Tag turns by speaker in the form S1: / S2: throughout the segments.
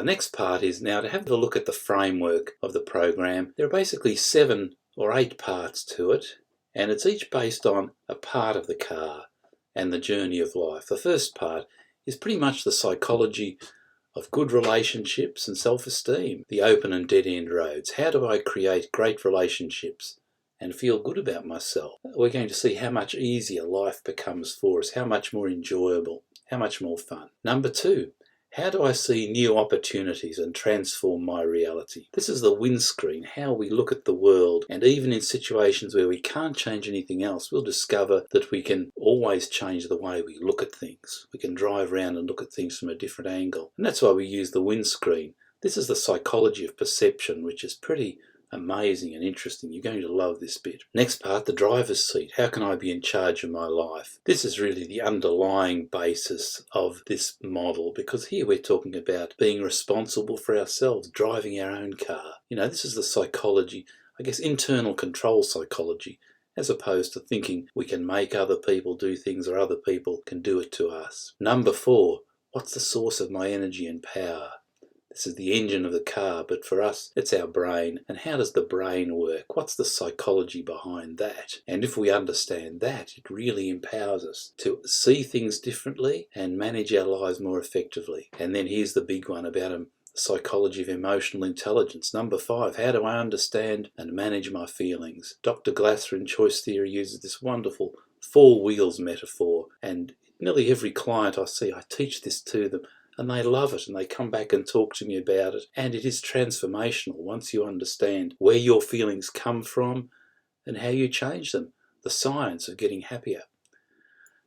S1: Our next part is now to have a look at the framework of the program. There are basically 7 or 8 parts to it, and it's each based on a part of the car and the journey of life. The first part is pretty much the psychology of good relationships and self-esteem, the open and dead-end roads. How do I create great relationships and feel good about myself? We're going to see how much easier life becomes for us, how much more enjoyable, how much more fun. Number 2, how do I see new opportunities and transform my reality? This is the windscreen, how we look at the world, and even in situations where we can't change anything else, we'll discover that we can always change the way we look at things. We can drive around and look at things from a different angle. And that's why we use the windscreen. This is the psychology of perception, which is pretty amazing and interesting. You're going to love this bit. Next part, the driver's seat. How can I be in charge of my life? This is really the underlying basis of this model, because here we're talking about being responsible for ourselves, driving our own car. This is the psychology, I guess internal control psychology, as opposed to thinking we can make other people do things or other people can do it to us. Number 4, what's the source of my energy and power? This is the engine of the car, but for us, it's our brain. And how does the brain work? What's the psychology behind that? And if we understand that, it really empowers us to see things differently and manage our lives more effectively. And then here's the big one about the psychology of emotional intelligence. Number 5, how do I understand and manage my feelings? Dr. Glasser in choice theory uses this wonderful 4 wheels metaphor, and nearly every client I see, I teach this to them. And they love it, and they come back and talk to me about it. And it is transformational once you understand where your feelings come from and how you change them. The science of getting happier.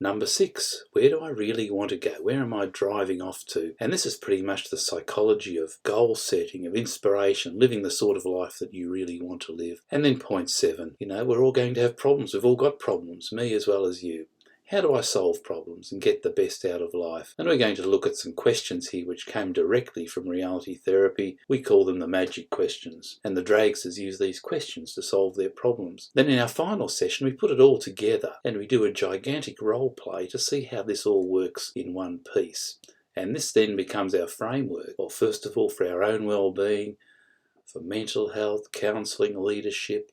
S1: Number 6, where do I really want to go? Where am I driving off to? And this is pretty much the psychology of goal setting, of inspiration, living the sort of life that you really want to live. And then point 7, we're all going to have problems. We've all got problems, me as well as you. How do I solve problems and get the best out of life? And we're going to look at some questions here which came directly from reality therapy. We call them the magic questions. And the dragsters use these questions to solve their problems. Then in our final session, we put it all together and we do a gigantic role play to see how this all works in one piece. And this then becomes our framework. Well, first of all, for our own well-being, for mental health, counselling, leadership,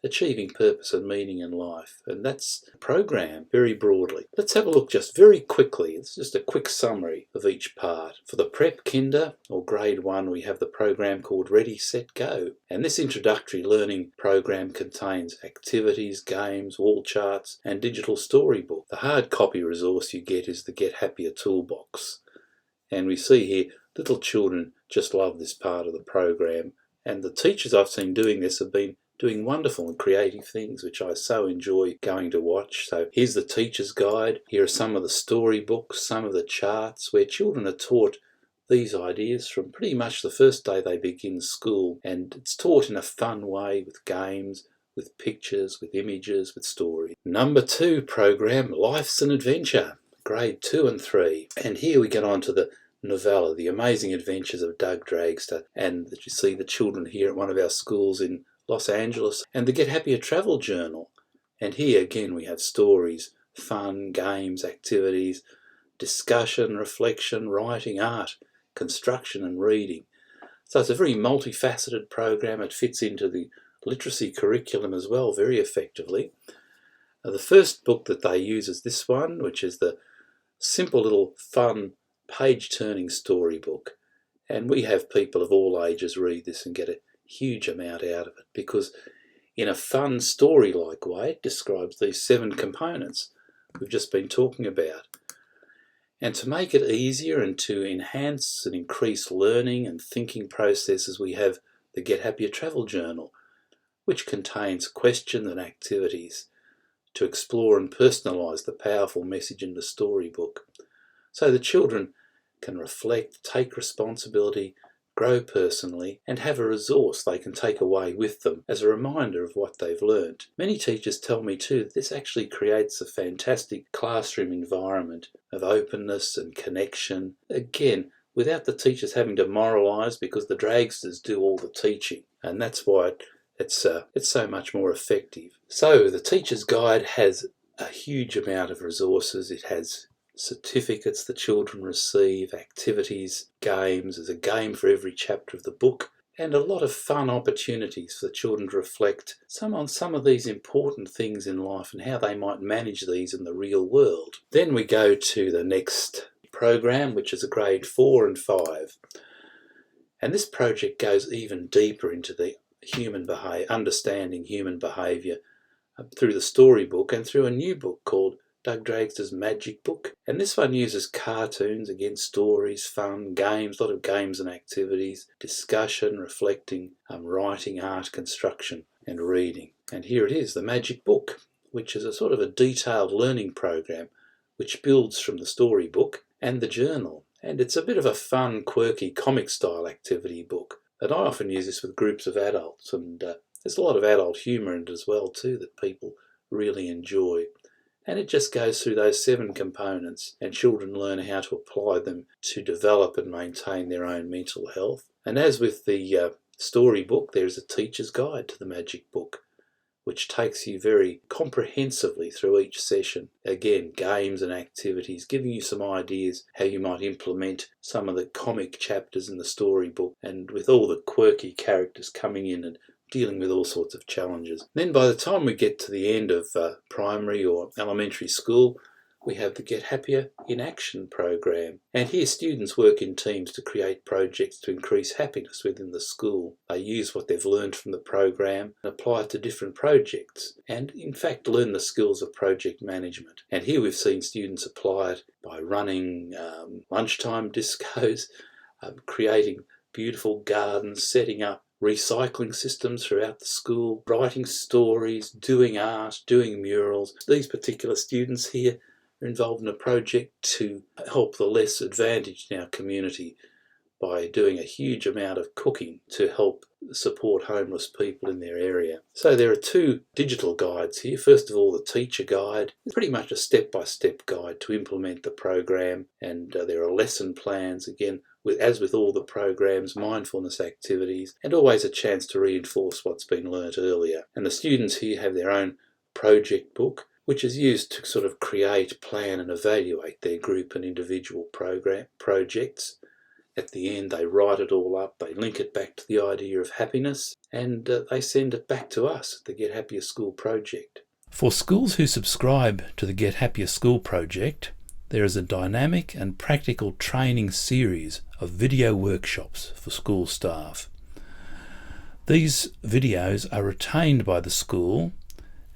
S1: achieving purpose and meaning in life. And that's the program very broadly. Let's have a look just very quickly. It's just a quick summary of each part. For the prep kinder or grade 1, we have the program called Ready, Set, Go. And this introductory learning program contains activities, games, wall charts, and digital storybook. The hard copy resource you get is the Get Happier toolbox. And we see here little children just love this part of the program. And the teachers I've seen doing this have been doing wonderful and creative things, which I so enjoy going to watch. So here's the teacher's guide. Here are some of the storybooks, some of the charts, where children are taught these ideas from pretty much the first day they begin school. And it's taught in a fun way with games, with pictures, with images, with stories. Number 2 program, Life's an Adventure, grade 2 and 3. And here we get on to the novella, The Amazing Adventures of Doug Dragster. And you see the children here at one of our schools in Los Angeles, and the Get Happier Travel Journal. And here again we have stories, fun, games, activities, discussion, reflection, writing, art, construction and reading. So it's a very multifaceted program. It fits into the literacy curriculum as well very effectively. The first book that they use is this one, which is the simple little fun page-turning storybook. And we have people of all ages read this and get a huge amount out of it, because in a fun story-like way it describes these 7 components we've just been talking about. And to make it easier and to enhance and increase learning and thinking processes, we have the Get Happier Travel Journal, which contains questions and activities to explore and personalise the powerful message in the storybook. So the children can reflect, take responsibility, grow personally, and have a resource they can take away with them as a reminder of what they've learnt. Many teachers tell me too that this actually creates a fantastic classroom environment of openness and connection, again, without the teachers having to moralise, because the dragsters do all the teaching, and that's why it's so much more effective. So the teacher's guide has a huge amount of resources. It has certificates the children receive, activities, games. There's a game for every chapter of the book, and a lot of fun opportunities for the children to reflect on some of these important things in life and how they might manage these in the real world. Then we go to the next program, which is a grade 4 and 5. And this project goes even deeper into the understanding human behaviour through the storybook and through a new book called Doug Dragster's Magic Book. And this one uses cartoons, again stories, fun, games, a lot of games and activities, discussion, reflecting, writing, art, construction and reading. And here it is, the Magic Book, which is a sort of a detailed learning program which builds from the storybook and the journal. And it's a bit of a fun, quirky, comic-style activity book. And I often use this with groups of adults, and there's a lot of adult humour in it as well too that people really enjoy. And it just goes through those 7 components, and children learn how to apply them to develop and maintain their own mental health. And as with the storybook, there's a teacher's guide to the Magic Book, which takes you very comprehensively through each session. Again, games and activities, giving you some ideas how you might implement some of the comic chapters in the storybook, and with all the quirky characters coming in and dealing with all sorts of challenges. Then by the time we get to the end of primary or elementary school, we have the Get Happier in Action program. And here students work in teams to create projects to increase happiness within the school. They use what they've learned from the program and apply it to different projects, and in fact learn the skills of project management. And here we've seen students apply it by running lunchtime discos, creating beautiful gardens, setting up recycling systems throughout the school, writing stories, doing art, doing murals. These particular students here are involved in a project to help the less advantaged in our community by doing a huge amount of cooking to help support homeless people in their area. So there are 2 digital guides here. First of all, the teacher guide. It's pretty much a step-by-step guide to implement the program, and there are lesson plans, again, as with all the programs, mindfulness activities, and always a chance to reinforce what's been learnt earlier. And the students here have their own project book, which is used to sort of create, plan and evaluate their group and individual projects. At the end, they write it all up, they link it back to the idea of happiness, and they send it back to us at the Get Happier School project. For schools who subscribe to the Get Happier School project, there is a dynamic and practical training series of video workshops for school staff. These videos are retained by the school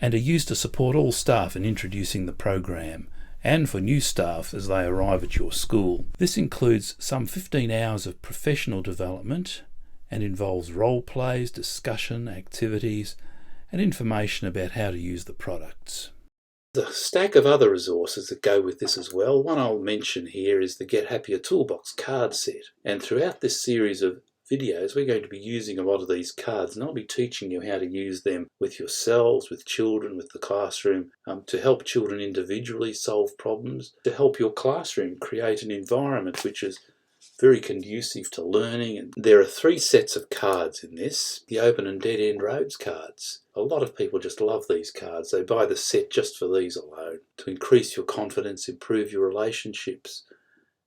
S1: and are used to support all staff in introducing the program, and for new staff as they arrive at your school. This includes some 15 hours of professional development and involves role plays, discussion, activities, and information about how to use the products. The stack of other resources that go with this as well, one I'll mention here is the Get Happier Toolbox card set. And throughout this series of videos, we're going to be using a lot of these cards, and I'll be teaching you how to use them with yourselves, with children, with the classroom, to help children individually solve problems, to help your classroom create an environment which is very conducive to learning. And there are 3 sets of cards in this, the Open and Dead End Roads cards. A lot of people just love these cards. They buy the set just for these alone, to increase your confidence, improve your relationships,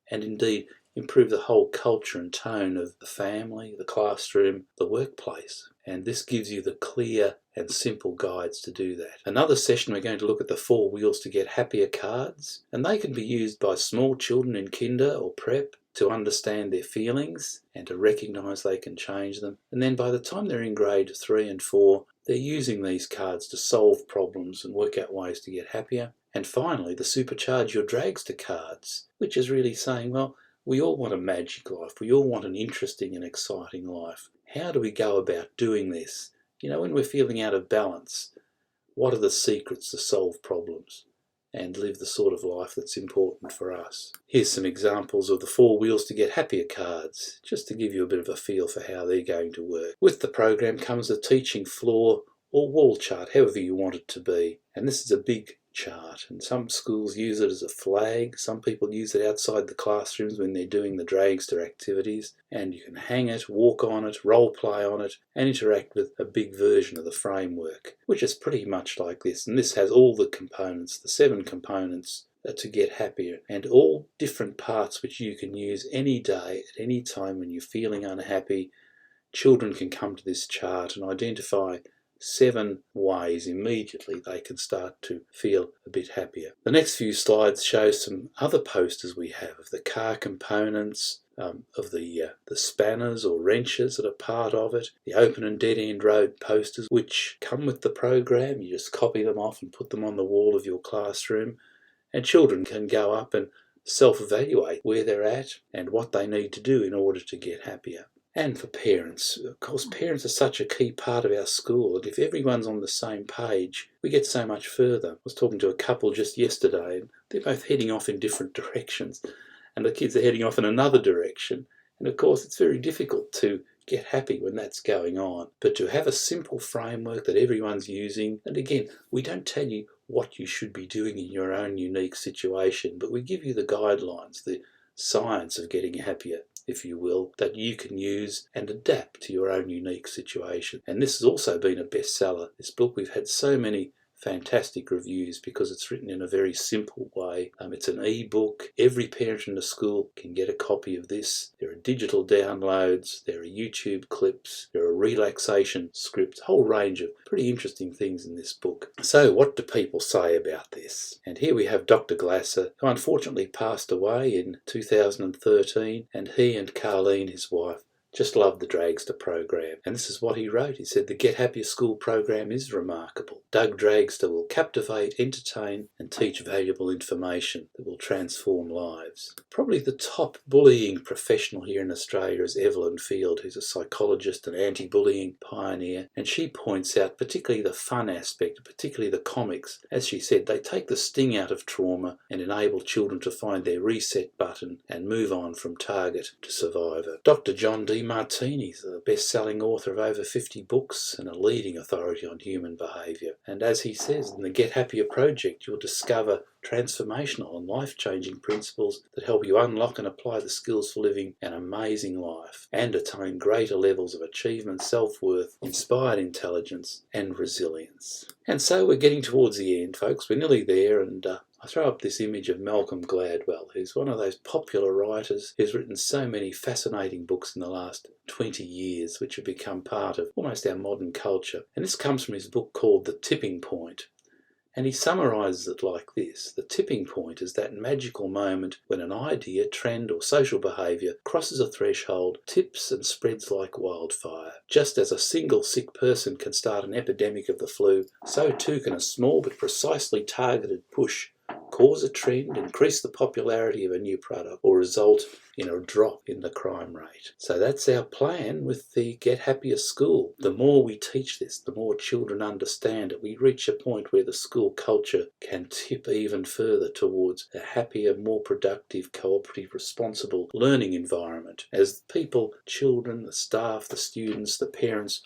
S1: and indeed improve the whole culture and tone of the family, the classroom, the workplace. And this gives you the clear and simple guides to do that. Another session, we're going to look at the 4 Wheels to Get Happier cards, and they can be used by small children in kinder or prep to understand their feelings and to recognise they can change them. And then by the time they're in grade 3 and 4, they're using these cards to solve problems and work out ways to get happier. And finally, the Supercharge Your Dragster cards, which is really saying, well, we all want a magic life. We all want an interesting and exciting life. How do we go about doing this? You know, when we're feeling out of balance, what are the secrets to solve problems and live the sort of life that's important for us? Here's some examples of the 4 Wheels to Get Happier cards, just to give you a bit of a feel for how they're going to work. With the program comes a teaching floor or wall chart, however you want it to be. And this is a big chart, and some schools use it as a flag. Some people use it outside the classrooms when they're doing the dragster activities, and you can hang it, walk on it, role play on it, and interact with a big version of the framework, which is pretty much like this. And this has all the components, the 7 components to get happier, and all different parts which you can use any day, at any time when you're feeling unhappy. Children can come to this chart and identify 7 ways immediately they can start to feel a bit happier. The next few slides show some other posters we have of the car components, of the spanners or wrenches that are part of it, the open and dead end road posters which come with the program. You just copy them off and put them on the wall of your classroom, and children can go up and self-evaluate where they're at and what they need to do in order to get happier. And for parents, of course, parents are such a key part of our school, and if everyone's on the same page, we get so much further. I was talking to a couple just yesterday, and they're both heading off in different directions, and the kids are heading off in another direction. And of course, it's very difficult to get happy when that's going on. But to have a simple framework that everyone's using, and again, we don't tell you what you should be doing in your own unique situation, but we give you the guidelines, the science of getting happier, if you will, that you can use and adapt to your own unique situation. And this has also been a bestseller. This book, we've had so many fantastic reviews because it's written in a very simple way. It's an e-book. Every parent in the school can get a copy of this. There are digital downloads, there are YouTube clips, there are relaxation scripts, a whole range of pretty interesting things in this book. So what do people say about this? And here we have Dr. Glasser, who unfortunately passed away in 2013, and he and Carleen, his wife, just loved the Dragster program. And this is what he wrote. He said, "The Get Happier School program is remarkable. Doug Dragster will captivate, entertain, and teach valuable information that will transform lives." Probably the top bullying professional here in Australia is Evelyn Field, who's a psychologist and anti-bullying pioneer. And she points out particularly the fun aspect, particularly the comics. As she said, they take the sting out of trauma and enable children to find their reset button and move on from target to survivor. Dr. John Demartini's a best-selling author of over 50 books and a leading authority on human behaviour. And as he says, in the Get Happier project, you'll discover transformational and life-changing principles that help you unlock and apply the skills for living an amazing life and attain greater levels of achievement, self-worth, inspired intelligence and resilience. And so we're getting towards the end, folks. We're nearly there, and I throw up this image of Malcolm Gladwell, who's one of those popular writers who's written so many fascinating books in the last 20 years, which have become part of almost our modern culture. And this comes from his book called The Tipping Point. And he summarises it like this: the tipping point is that magical moment when an idea, trend or social behaviour crosses a threshold, tips and spreads like wildfire. Just as a single sick person can start an epidemic of the flu, so too can a small but precisely targeted push cause a trend, increase the popularity of a new product, or result in a drop in the crime rate. So that's our plan with the Get Happier School. The more we teach this, the more children understand it. We reach a point where the school culture can tip even further towards a happier, more productive, cooperative, responsible learning environment as people, children, the staff, the students, the parents,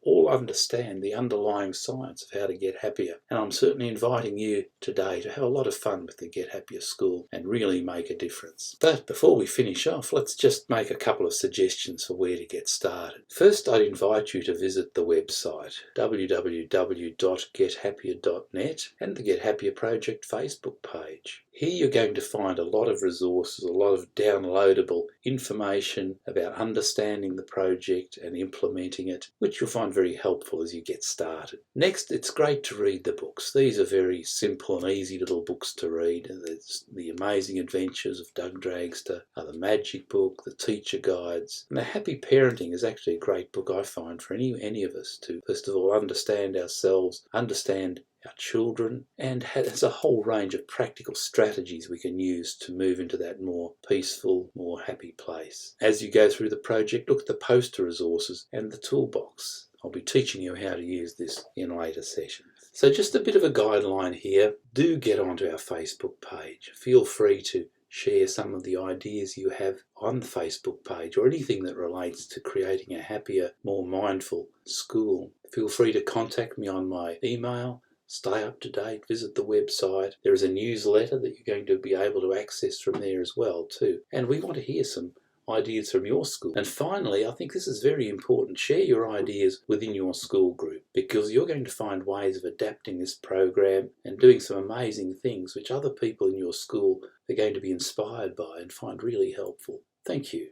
S1: all understand the underlying science of how to get happier. And I'm certainly inviting you today to have a lot of fun with the Get Happier School and really make a difference. But before we finish off, let's just make a couple of suggestions for where to get started. First, I'd invite you to visit the website www.gethappier.net and the Get Happier Project Facebook page. Here you're going to find a lot of resources, a lot of downloadable information about understanding the project and implementing it, which you'll find very helpful as you get started. Next, it's great to read the books. These are very simple and easy little books to read. There's The Amazing Adventures of Doug Dragster, The Magic Book, the Teacher Guides. And The Happy Parenting is actually a great book, I find, for any of us to, first of all, understand ourselves, understand our children, and has a whole range of practical strategies we can use to move into that more peaceful, more happy place. As you go through the project, look at the poster resources and the toolbox. I'll be teaching you how to use this in later sessions. So just a bit of a guideline here. Do get onto our Facebook page. Feel free to share some of the ideas you have on the Facebook page or anything that relates to creating a happier, more mindful school. Feel free to contact me on my email. Stay up to date, visit the website. There is a newsletter that you're going to be able to access from there as well too. And we want to hear some ideas from your school. And finally, I think this is very important, share your ideas within your school group, because you're going to find ways of adapting this program and doing some amazing things which other people in your school are going to be inspired by and find really helpful. Thank you.